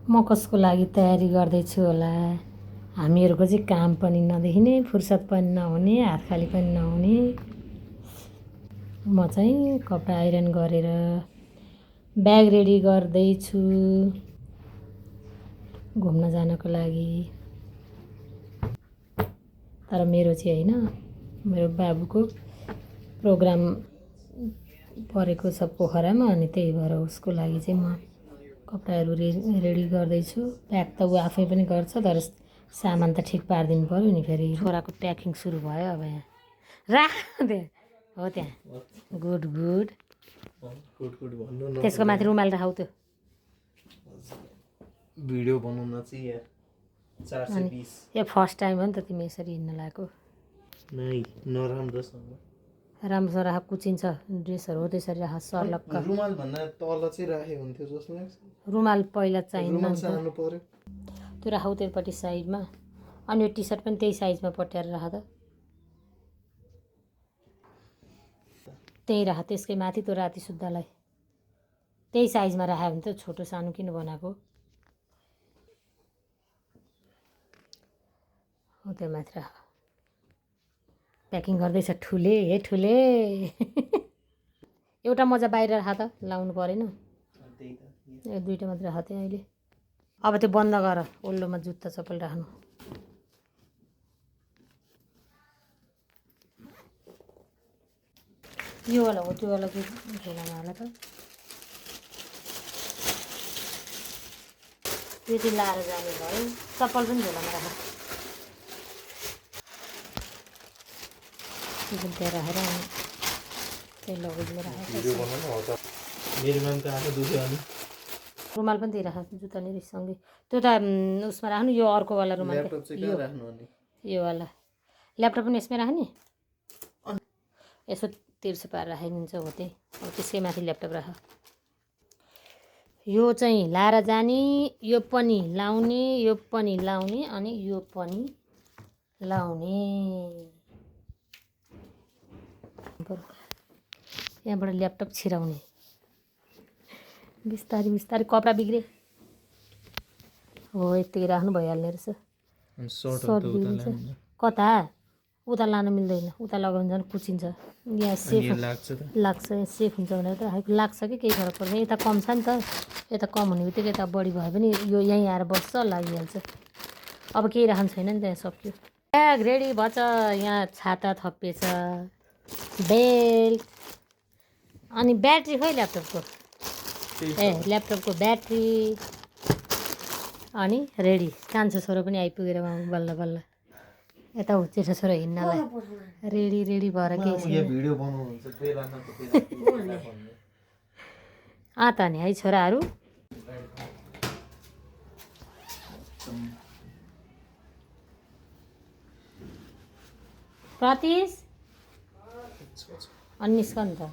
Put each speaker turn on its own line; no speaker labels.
म कसको लागि तयारी गर्दैछु होला। हामीहरूको चाहिँ काम पनि नदेखिने, फुर्सद पनि नहुने, हात खाली पनि नहुने। म चाहिँ कपडा आइरन गरेर ब्याग रेडी गर्दैछु घुम्न जानको लागि। तर मेरो चाहिँ होइन, मेरो बाबुको प्रोग्राम परेको छ पोखरामा, अनि त्यही भएर उसको लागि चाहिँ म कपडाहरू रेडी गर्दैछु। प्याक त ऊ आफै पनि गर्छ, तर सामान त ठिक पारिदिनु पऱ्यो नि। फेरि छोराको प्याकिङ सुरु भयो अब। यहाँ राख त्यहाँ, हो त्यहाँ। Good good. त्यसको माथि रुमाल राखौ। त्यो
भिडियो बनाउन चाहिँ यार 420।
यो फर्स्ट टाइम हो नि त तिमी यसरी हिँड्न लागेको।
नै नराम्रोसँग
राम्रो राख, कुचिन्छ ड्रेसहरू हो त्यसरी राख सर्लक्क।
रुमाल भन्दा तल चाहिँ राखे हुन्थ्यो जस्तो लाग्छ।
रुमाल पहिला चाहिन्न
रुमाल
नि त।
सार्नु पर्यो।
त्यो राखौ त्योपट्टि साइडमा। अनि यो टी सर्ट पनि त्यही साइजमा पट्याएर राख त। त्यही राख, त्यसकै माथि त्यो राति सुत्दालाई त्यही साइजमा राख्यो भने त छोटो सानो किन बनाएको हो। त्यो माथि राख। प्याकिङ गर्दैछ ठुले हे ठुले। एउटा मजा बाहिर राख त, लाउनु परेन। यो दुइटा मात्रै राख त्यहाँ अहिले। अब त्यो बन्द गर, ओल्लोमा जुत्ता चप्पल राख्नु। यो वाला हो, त्यो वाला चाहिँ झोलामा हाल त। त्यो चाहिँ लाएर जाने भयो। चप्पल पनि झोलामा राख। त्यो पनि त्यहाँ राखेर त्यही लगेजमा राखेर रुमाल पनि त्यही राख, जुत्ता नि सँगै। त्यो त उसमा राख्नु, यो अर्कोवाला रुमाल यो वाला। ल्यापटप पनि यसमै राख्ने। यसो तिर्सो पारेर राखिदिन्छ हो त्यही। अब त्यसकै माथि ल्यापटप राख। यो चाहिँ लाएर जाने, यो पनि लाउने, यो पनि लाउने, अनि यो पनि लाउने। यहाँबाट ल्यापटप छिराउने। बिस्तारी बिस्तारी कपडा बिग्रे हो, यत्तिकै राख्नु भइहाल्ने रहेछ। सर्ट बिग्रिन्छ कता, उता लानु मिल्दैन। उता लगायो भने झन् कुचिन्छ। यहाँ सेफ लाग्छ, यहाँ सेफ हुन्छ भनेर त राखेको। लाग्छ कि केही फरक पर्दैन। यता कम छ नि त, यता कम हुने बित्तिकै यता बढी भयो भने यो यहीँ आएर बस्छ, लागिहाल्छ। अब केही राख्नु छैन नि, त्यहाँ सक्यो। ब्याग रेडी भएछ। यहाँ छाता थपिएछ, बेल्ट, अनि ब्याट्री खोइ ल्यापटपको। ल्यापटपको ब्याट्री, अनि रेडी। कान्छो छोरो पनि आइपुगेर बल्ल बल्ल। यता हो जेठो छोरो हिँड्नलाई रेडी रेडी भएर केही छैन। त नि है छोराहरू। प्रतीश अनि निस्क नि त।